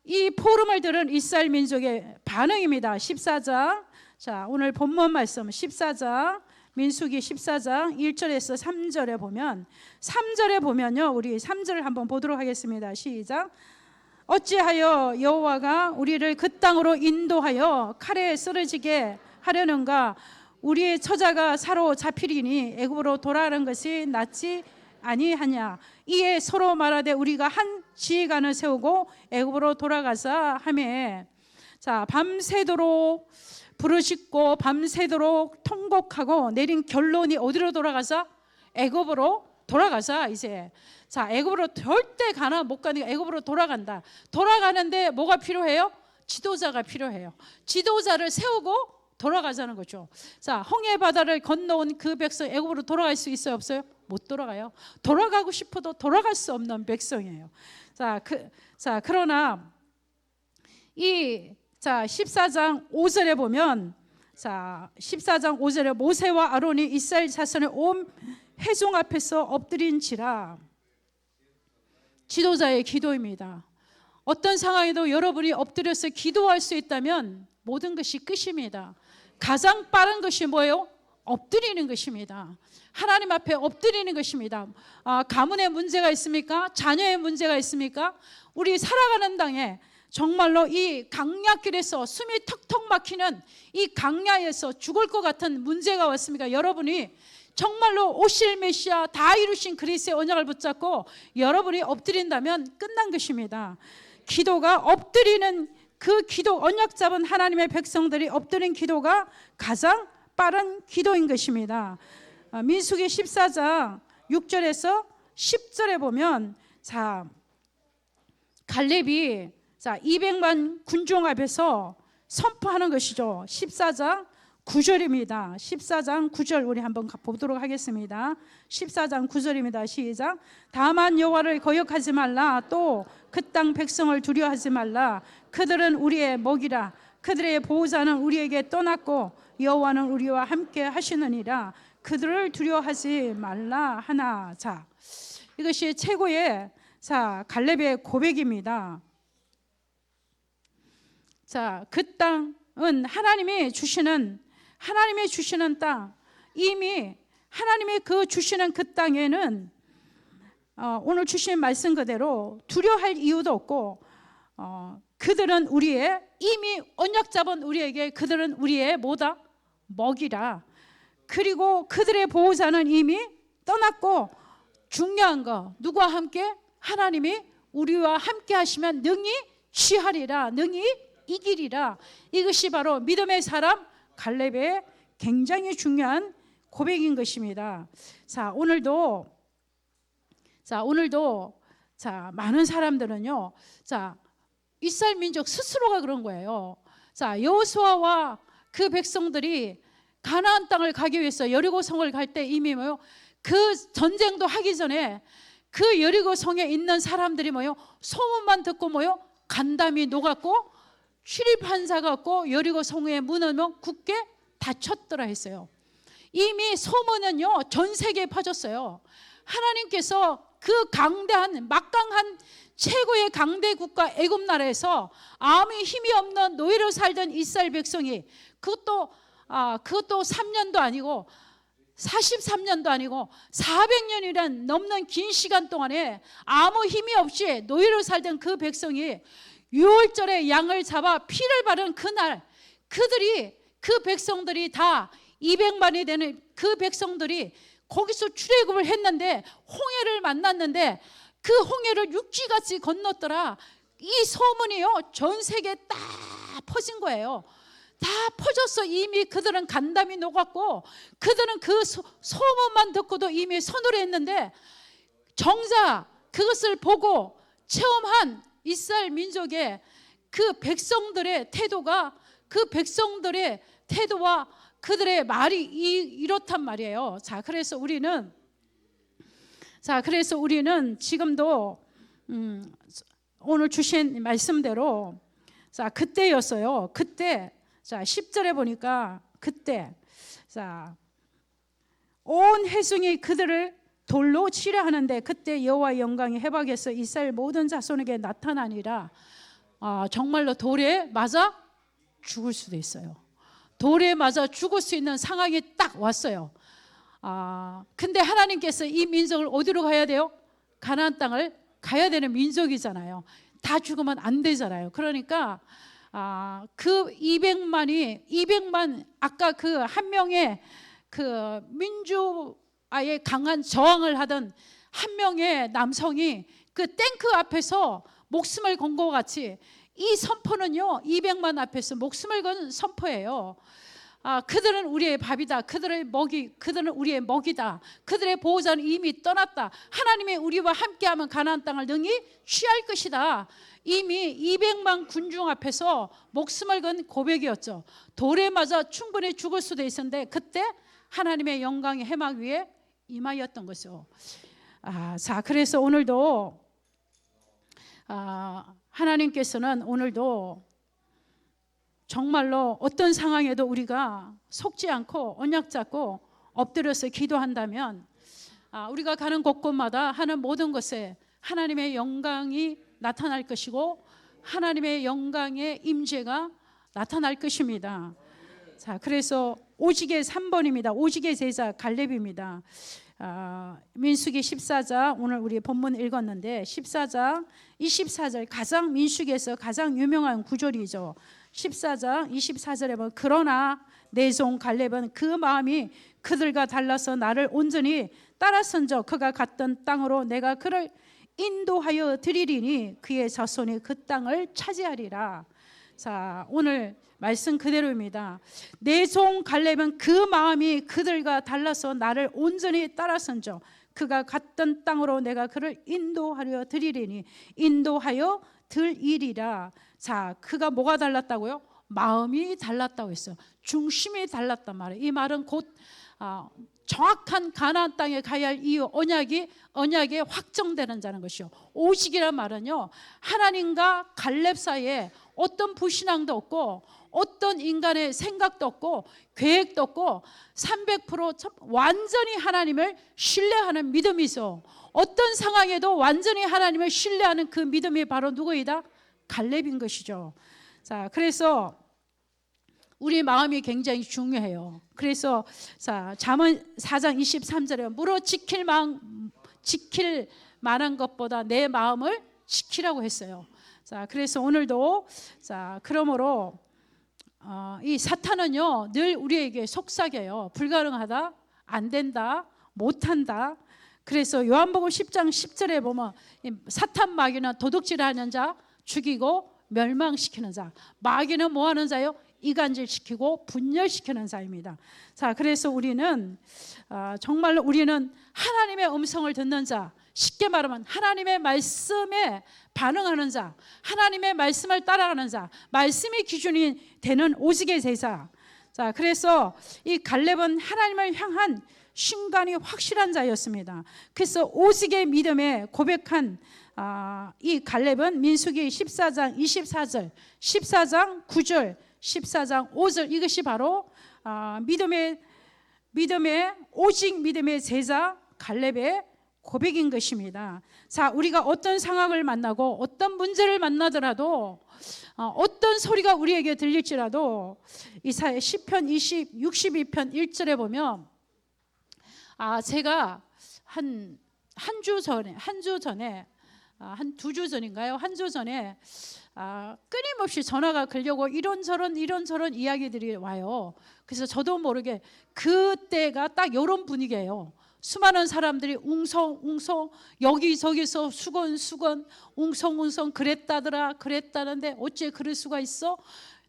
이 포럼을 들은 이스라엘 민족의 반응입니다. 14장. 자, 오늘 본문 말씀 14장 민수기 14장 1절에서 3절에 보면 3절에 보면요. 우리 3절을 한번 보도록 하겠습니다. 시작. 어찌하여 여호와가 우리를 그 땅으로 인도하여 칼에 쓰러지게 하려는가? 우리의 처자가 사로잡히리니 애굽으로 돌아가는 것이 낫지 아니하냐? 이에 서로 말하되 우리가 한 지휘관을 세우고 애굽으로 돌아가자 하매, 자, 밤새도록 부르짖고 밤새도록 통곡하고 내린 결론이 어디로 돌아가자? 애굽으로 돌아가자. 이제 자, 애굽으로 절대 가나 못 가니까 애굽으로 돌아간다. 돌아가는데 뭐가 필요해요? 지도자가 필요해요. 지도자를 세우고 돌아가자는 거죠. 자, 홍해 바다를 건너온 그 백성 애굽으로 돌아갈 수 있어요, 없어요? 못 돌아가요. 돌아가고 싶어도 돌아갈 수 없는 백성이에요. 자, 그러나 이 14장 5절에 보면, 자, 14장 5절에 모세와 아론이 이스라엘 자손의 온 회중 앞에서 엎드린지라. 지도자의 기도입니다. 어떤 상황에도 여러분이 엎드려서 기도할 수 있다면 모든 것이 끝입니다. 가장 빠른 것이 뭐예요? 엎드리는 것입니다. 하나님 앞에 엎드리는 것입니다. 가문에 문제가 있습니까? 자녀의 문제가 있습니까? 우리 살아가는 땅에 정말로 이 강야길에서 숨이 턱턱 막히는 이 강야에서 죽을 것 같은 문제가 왔습니까? 여러분이 정말로 오실 메시아 다 이루신 그리스도의 언약을 붙잡고 여러분이 엎드린다면 끝난 것입니다. 기도가 엎드리는 그 기도, 언약 잡은 하나님의 백성들이 엎드린 기도가 가장 빠른 기도인 것입니다. 민수기 14장 6절에서 10절에 보면, 자, 갈렙이 200만 군중 앞에서 선포하는 것이죠. 14장 9절입니다. 14장 9절 우리 한번 보도록 하겠습니다. 14장 9절입니다. 시작. 다만 여호와를 거역하지 말라. 또 그 땅 백성을 두려워하지 말라. 그들은 우리의 먹이라. 그들의 보호자는 우리에게 떠났고 여호와는 우리와 함께 하시느니라. 그들을 두려워하지 말라 하나. 자, 이것이 최고의 갈렙의 고백입니다. 자, 그 땅은 하나님이 주시는 땅, 이미 하나님이 그 주시는 그 땅에는 오늘 주신 말씀 그대로 두려워할 이유도 없고, 그들은 우리의 이미 언약 잡은 우리에게 그들은 우리의 뭐다? 먹이라. 그리고 그들의 보호자는 이미 떠났고 중요한 거 누구와 함께? 하나님이 우리와 함께 하시면 능히 취하리라, 능히 이기리라. 이것이 바로 믿음의 사람 갈렙의 굉장히 중요한 고백인 것입니다. 자, 오늘도 많은 사람들은요, 이스라엘 민족 스스로가 그런 거예요. 여호수아와 그 백성들이 가나안 땅을 가기 위해서 여리고 성을 갈 때 이미 그 전쟁도 하기 전에 그 여리고 성에 있는 사람들이 소문만 듣고 간담이 녹았고 출입한 자가 없고 여리고 성의 문은 굳게 닫혔더라 했어요. 이미 소문은요 전 세계에 퍼졌어요. 하나님께서 그 강대한 막강한 최고의 강대 국가 애굽 나라에서 아무 힘이 없는 노예로 살던 이스라엘 백성이 그것도 3년도 아니고 43년도 아니고 400년이란 넘는 긴 시간 동안에 아무 힘이 없이 노예로 살던 그 백성이 6월절에 양을 잡아 피를 바른 그날 그 백성들이 다 200만이 되는 그 백성들이 거기서 출애굽을 했는데 홍해를 만났는데 그 홍해를 육지같이 건넜더라. 이 소문이요 전 세계에 딱 퍼진 거예요. 다 퍼졌어. 이미 그들은 간담이 녹았고 그들은 그 소문만 듣고도 이미 선호를 했는데 정작 그것을 보고 체험한 이스라엘 민족의 그 백성들의 태도가 그 백성들의 태도와 그들의 말이 이렇단 말이에요. 그래서 우리는 지금도 오늘 주신 말씀대로 그때였어요. 그때 10절에 보니까 그때 온 회중이 그들을 돌로 치려 하는데 그때 여호와의 영광이 해박에서 이스라엘 모든 자손에게 나타나니라. 정말로 돌에 맞아 죽을 수도 있어요. 돌에 맞아 죽을 수 있는 상황이 딱 왔어요. 근데 하나님께서 이 민족을 어디로 가야 돼요? 가나안 땅을 가야 되는 민족이잖아요. 다 죽으면 안 되잖아요. 그러니까 그 200만 아까 그 한 명의 그 민주화에 강한 저항을 하던 한 명의 남성이 그 탱크 앞에서 목숨을 건 것 같이 이 선포는요 200만 앞에서 목숨을 건 선포예요. 그들은 우리의 밥이다. 그들은 우리의 먹이다. 그들의 보호자는 이미 떠났다. 하나님이 우리와 함께하면 가나안 땅을 능히 취할 것이다. 이미 200만 군중 앞에서 목숨을 건 고백이었죠. 돌에 맞아 충분히 죽을 수도 있었는데 그때 하나님의 영광의 해막 위에 임하였던 것이죠. 그래서 오늘도 하나님께서는 오늘도 정말로 어떤 상황에도 우리가 속지 않고 언약 잡고 엎드려서 기도한다면 우리가 가는 곳곳마다 하는 모든 것에 하나님의 영광이 나타날 것이고 하나님의 영광의 임재가 나타날 것입니다. 그래서 오직의 3번입니다. 오직의 제자 갈렙입니다. 민수기 14장 오늘 우리 본문 읽었는데 14장 24절 가장 민수기에서 가장 유명한 구절이죠. 14장 24절에 보면 그러나 내 종 갈렙은 그 마음이 그들과 달라서 나를 온전히 따라선저 그가 갔던 땅으로 내가 그를 인도하여 드리리니 그의 자손이 그 땅을 차지하리라. 오늘 말씀 그대로입니다. 내 종 갈렙은 그 마음이 그들과 달라서 나를 온전히 따라선저 그가 갔던 땅으로 내가 그를 인도하여 드리리니 인도하여 들이리라. 그가 뭐가 달랐다고요? 마음이 달랐다고 했어요. 중심이 달랐단 말이에요. 이 말은 곧 정확한 가나안 땅에 가야 할 이유 언약이 확정되는 자는 것이요. 오직이란 말은요 하나님과 갈렙 사이에 어떤 불신앙도 없고 어떤 인간의 생각도 없고 계획도 없고 300% 완전히 하나님을 신뢰하는 믿음이죠. 어떤 상황에도 완전히 하나님을 신뢰하는 그 믿음이 바로 누구이다? 갈렙인 것이죠. 그래서 우리 마음이 굉장히 중요해요. 그래서 잠언 4장 23절에 무릇 지킬 만한 것보다 내 마음을 지키라고 했어요. 그래서 오늘도 그러므로 이 사탄은요 늘 우리에게 속삭여요. 불가능하다, 안 된다, 못한다. 그래서 요한복음 10장 10절에 보면 사탄 마귀는 도둑질하는 자, 죽이고 멸망시키는 자. 마귀는 뭐하는 자요? 이간질시키고 분열시키는 자입니다. 자, 그래서 우리는 정말로 우리는 하나님의 음성을 듣는 자, 쉽게 말하면 하나님의 말씀에 반응하는 자, 하나님의 말씀을 따라가는 자, 말씀이 기준이 되는 오직의 제자. 자, 그래서 이 갈렙은 하나님을 향한 신관이 확실한 자였습니다. 그래서 오직의 믿음에 고백한 이 갈렙은 민수기 14장 24절, 14장 9절, 14장 5절, 이것이 바로 믿음의 오직 믿음의 제자 갈렙의 고백인 것입니다. 자, 우리가 어떤 상황을 만나고 어떤 문제를 만나더라도 어떤 소리가 우리에게 들릴지라도 이사야 시편 62편 1절에 보면 제가 한 두 주 전인가요? 한 주 전에 끊임없이 전화가 걸려고 이런저런 이야기들이 와요. 그래서 저도 모르게 그때가 딱 이런 분위기예요. 수많은 사람들이 웅성웅성 여기저기서 수건수건 웅성웅성 그랬다는데 어째 그럴 수가 있어?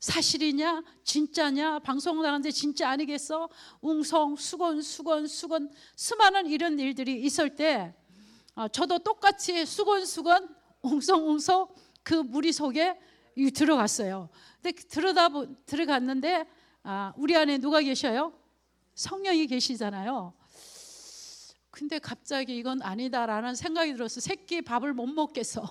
사실이냐 진짜냐 방송 나가는데 진짜 아니겠어? 웅성 수건 수많은 이런 일들이 있을 때 저도 똑같이 수건 웅성웅성 그 무리 속에 들어갔어요. 근데 들어갔는데 우리 안에 누가 계셔요? 성령이 계시잖아요. 근데 갑자기 이건 아니다라는 생각이 들어서 새끼 밥을 못 먹겠어.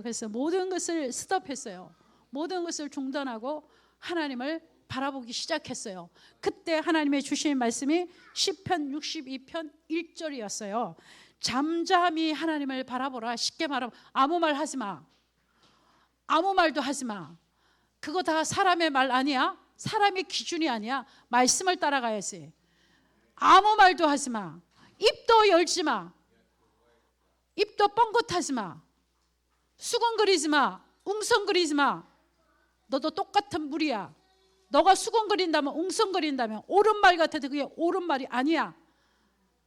그래서 모든 것을 스톱했어요. 모든 것을 중단하고 하나님을 바라보기 시작했어요. 그때 하나님의 주신 말씀이 시편 62편 1절이었어요. 잠잠히 하나님을 바라보라. 쉽게 말하면 아무 말 하지 마. 아무 말도 하지 마. 그거 다 사람의 말 아니야. 사람의 기준이 아니야. 말씀을 따라가야지. 아무 말도 하지 마. 입도 열지 마. 입도 뻥긋하지 마. 수근거리지 마. 웅성거리지 마. 너도 똑같은 무리야. 너가 수근거린다면 웅성거린다면 옳은 말 같아도 그게 옳은 말이 아니야.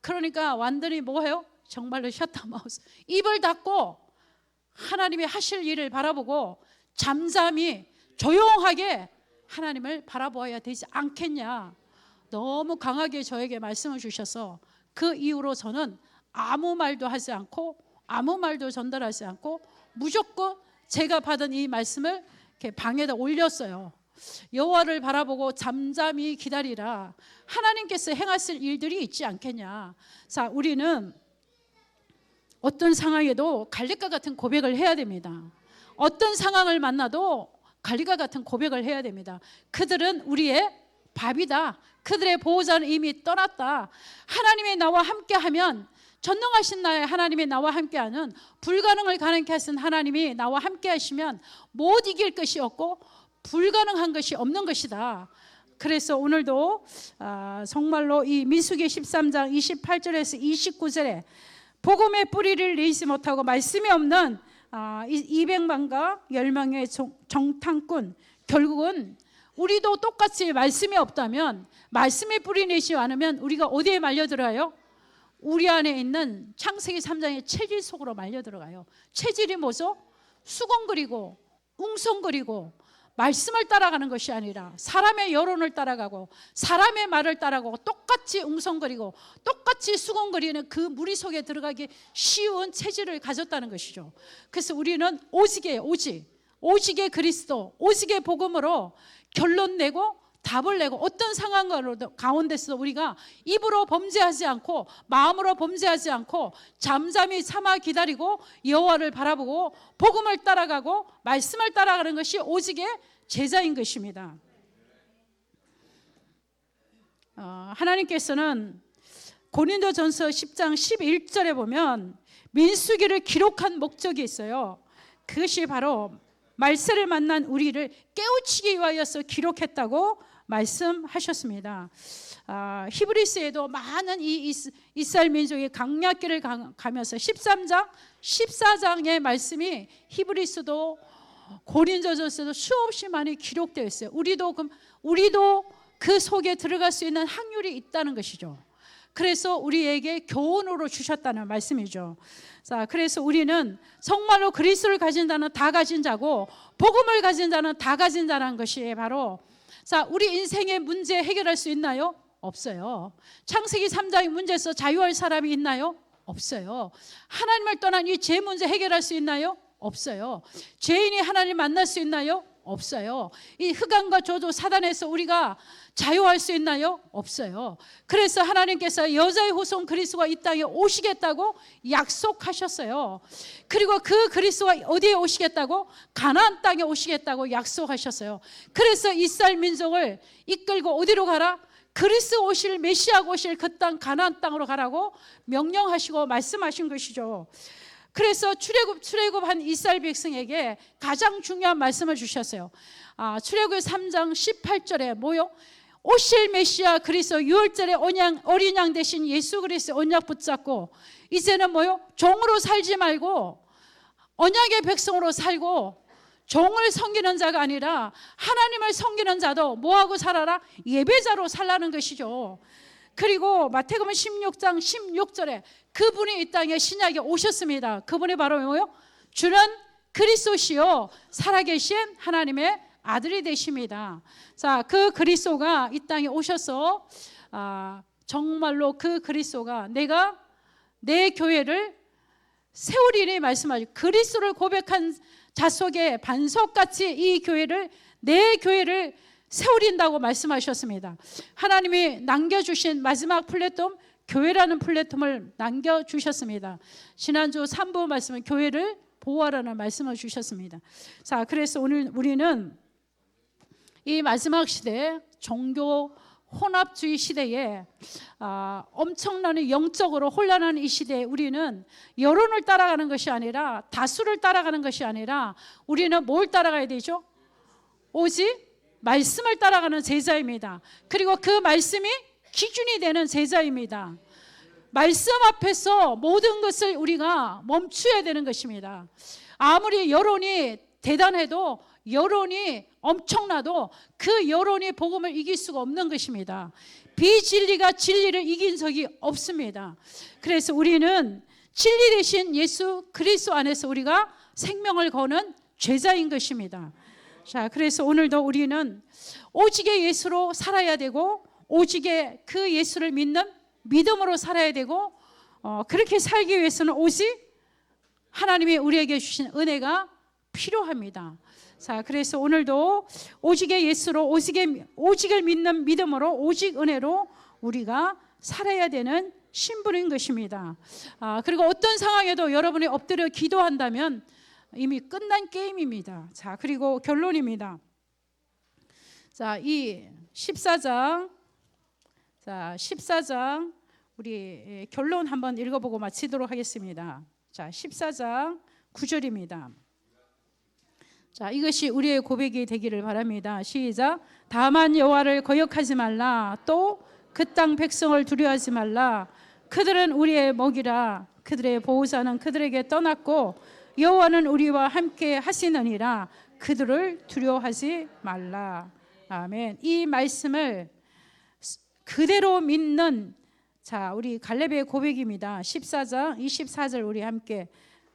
그러니까 완전히 뭐예요? 정말로 셔터마우스. 입을 닫고 하나님이 하실 일을 바라보고 잠잠히 조용하게 하나님을 바라보아야 되지 않겠냐. 너무 강하게 저에게 말씀을 주셔서 그 이후로 저는 아무 말도 하지 않고 아무 말도 전달하지 않고 무조건 제가 받은 이 말씀을 이렇게 방에다 올렸어요. 여호와를 바라보고 잠잠히 기다리라. 하나님께서 행하실 일들이 있지 않겠냐. 자, 우리는 어떤 상황에도 갈렙과 같은 고백을 해야 됩니다. 어떤 상황을 만나도 갈렙과 같은 고백을 해야 됩니다. 그들은 우리의 밥이다. 그들의 보호자는 이미 떠났다. 하나님이 나와 함께하면, 전능하신 나의 하나님이 나와 함께하는, 불가능을 가능케 하신 하나님이 나와 함께하시면 못 이길 것이 없고 불가능한 것이 없는 것이다. 그래서 오늘도 정말로 이 민수기 13장 28절에서 29절에 복음의 뿌리를 내지 못하고 말씀이 없는 200만과 10명의 정탐꾼, 결국은 우리도 똑같이 말씀이 없다면, 말씀의 뿌리 내지 않으면 우리가 어디에 말려들어요? 우리 안에 있는 창세기 3장의 체질 속으로 말려들어가요. 체질이 뭐죠? 수근거리고 웅성거리고 말씀을 따라가는 것이 아니라 사람의 여론을 따라가고 사람의 말을 따라가고 똑같이 웅성거리고 똑같이 수근거리는 그 무리 속에 들어가기 쉬운 체질을 가졌다는 것이죠. 그래서 우리는 오직의 그리스도, 오직의 복음으로 결론 내고 답을 내고 어떤 상황 가운데서 우리가 입으로 범죄하지 않고 마음으로 범죄하지 않고 잠잠히 참아 기다리고 여호와를 바라보고 복음을 따라가고 말씀을 따라가는 것이 오직의 제자인 것입니다. 하나님께서는 고린도전서 10장 11절에 보면 민수기를 기록한 목적이 있어요. 그것이 바로 말세를 만난 우리를 깨우치기 위하여서 기록했다고 말씀하셨습니다. 히브리스에도 많은 이 이스라엘 민족의 강약기를 가면서 13장, 14장의 말씀이 히브리스도 고린도전서도 수없이 많이 기록되어 있어요. 우리도 그 속에 들어갈 수 있는 확률이 있다는 것이죠. 그래서 우리에게 교훈으로 주셨다는 말씀이죠. 자, 그래서 우리는 정말로 그리스도를 가진 자는 다 가진 자고 복음을 가진 자는 다 가진 자라는 것이 바로, 자, 우리 인생의 문제 해결할 수 있나요? 없어요. 창세기 3장의 문제에서 자유할 사람이 있나요? 없어요. 하나님을 떠난 이 죄 문제 해결할 수 있나요? 없어요. 죄인이 하나님 만날 수 있나요? 없어요. 이 흑암과 저주 사단에서 우리가 자유할 수 있나요? 없어요. 그래서 하나님께서 여자의 후손 그리스도가 이 땅에 오시겠다고 약속하셨어요. 그리고 그 그리스도가 어디에 오시겠다고? 가나안 땅에 오시겠다고 약속하셨어요. 그래서 이스라엘 민족을 이끌고 어디로 가라? 그리스도 오실, 메시아가 오실 그 땅 가나안 땅으로 가라고 명령하시고 말씀하신 것이죠. 그래서 출애굽한 이스라엘 백성에게 가장 중요한 말씀을 주셨어요. 출애굽 3장 18절에 뭐요? 오실 메시아 그리스도 유월절에 어린 양 대신 예수 그리스도 언약 붙잡고 이제는 뭐요? 종으로 살지 말고 언약의 백성으로 살고 종을 섬기는 자가 아니라 하나님을 섬기는 자도 뭐하고 살아라? 예배자로 살라는 것이죠. 그리고 마태복음 16장 16절에 그분이 이 땅에 신약에 오셨습니다. 그분이 바로 뭐요? 주는 그리스도시요 살아계신 하나님의 아들이 되십니다. 자, 그 그리스도가 이 땅에 오셔서 정말로 그 그리스도가 내가 내 교회를 세우리니 말씀하시고, 그리스도를 고백한 자 속에 반석같이 이 교회를, 내 교회를 세우린다고 말씀하셨습니다. 하나님이 남겨주신 마지막 플랫폼, 교회라는 플랫폼을 남겨주셨습니다. 지난주 3부 말씀은 교회를 보호하라는 말씀을 주셨습니다. 자, 그래서 오늘 우리는 이 마지막 시대, 종교 혼합주의 시대에 엄청나게 영적으로 혼란한 이 시대에 우리는 여론을 따라가는 것이 아니라, 다수를 따라가는 것이 아니라 우리는 뭘 따라가야 되죠? 오직 말씀을 따라가는 제자입니다. 그리고 그 말씀이 기준이 되는 제자입니다. 말씀 앞에서 모든 것을 우리가 멈춰야 되는 것입니다. 아무리 여론이 대단해도, 여론이 엄청나도 그 여론이 복음을 이길 수가 없는 것입니다. 비진리가 진리를 이긴 적이 없습니다. 그래서 우리는 진리 대신 예수 그리스도 안에서 우리가 생명을 거는 제자인 것입니다. 자, 그래서 오늘도 우리는 오직의 예수로 살아야 되고, 오직의 그 예수를 믿는 믿음으로 살아야 되고, 그렇게 살기 위해서는 오직 하나님이 우리에게 주신 은혜가 필요합니다. 자, 그래서 오늘도 오직의 예수로, 오직을 믿는 믿음으로, 오직 은혜로 우리가 살아야 되는 신분인 것입니다. 그리고 어떤 상황에도 여러분이 엎드려 기도한다면 이미 끝난 게임입니다. 자, 그리고 결론입니다. 자, 이 14장, 우리 결론 한번 읽어보고 마치도록 하겠습니다. 자, 14장 9절입니다. 자, 이것이 우리의 고백이 되기를 바랍니다. 시작. 다만 여호와를 거역하지 말라. 또 그 땅 백성을 두려워하지 말라. 그들은 우리의 먹이라. 그들의 보호자는 그들에게 떠났고 여호와는 우리와 함께 하시느니라. 그들을 두려워하지 말라. 아멘. 이 말씀을 그대로 믿는, 자, 우리 갈렙의 고백입니다. 14장 24절 우리 함께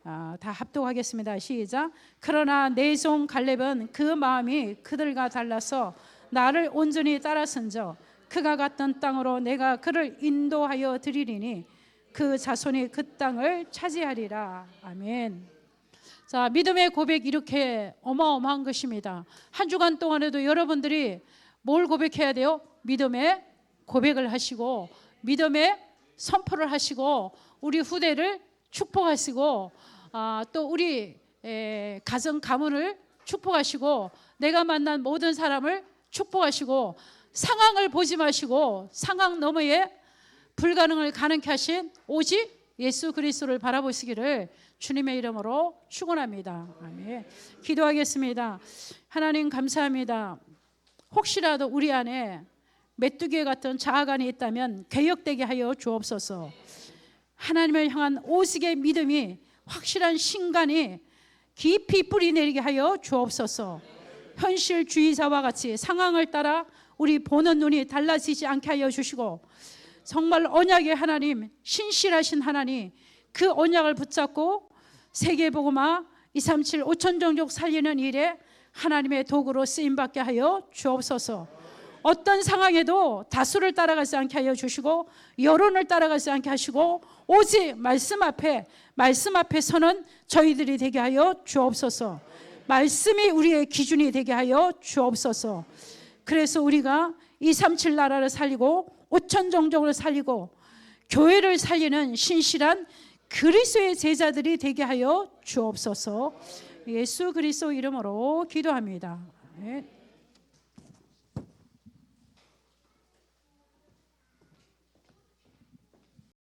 다 합독하겠습니다. 시작. 그러나 내 종 갈렙은 그 마음이 그들과 달라서 나를 온전히 따라선저 그가 갔던 땅으로 내가 그를 인도하여 드리리니 그 자손이 그 땅을 차지하리라. 아멘. 자, 믿음의 고백, 이렇게 어마어마한 것입니다. 한 주간 동안에도 여러분들이 뭘 고백해야 돼요? 믿음의 고백을 하시고, 믿음의 선포를 하시고, 우리 후대를 축복하시고, 또 우리 가정 가문을 축복하시고, 내가 만난 모든 사람을 축복하시고, 상황을 보지 마시고 상황 너머에 불가능을 가능케 하신 오직 예수 그리스도를 바라보시기를 주님의 이름으로 축원합니다. 아멘. 기도하겠습니다. 하나님 감사합니다. 혹시라도 우리 안에 메뚜기 같은 자아간이 있다면 개혁되게 하여 주옵소서. 하나님을 향한 오직의 믿음이, 확실한 신간이 깊이 뿌리 내리게 하여 주옵소서. 현실주의자와 같이 상황을 따라 우리 보는 눈이 달라지지 않게 하여 주시고, 정말 언약의 하나님, 신실하신 하나님, 그 언약을 붙잡고 세계복음화 237 5천종족 살리는 일에 하나님의 도구로 쓰임받게 하여 주옵소서. 어떤 상황에도 다수를 따라가지 않게 하여 주시고, 여론을 따라가지 않게 하시고, 오직 말씀 앞에 서는 저희들이 되게 하여 주옵소서. 말씀이 우리의 기준이 되게 하여 주옵소서. 그래서 우리가 237 나라를 살리고 5천 종족을 살리고 교회를 살리는 신실한 그리스도의 제자들이 되게 하여 주옵소서. 예수 그리스도 이름으로 기도합니다. 네.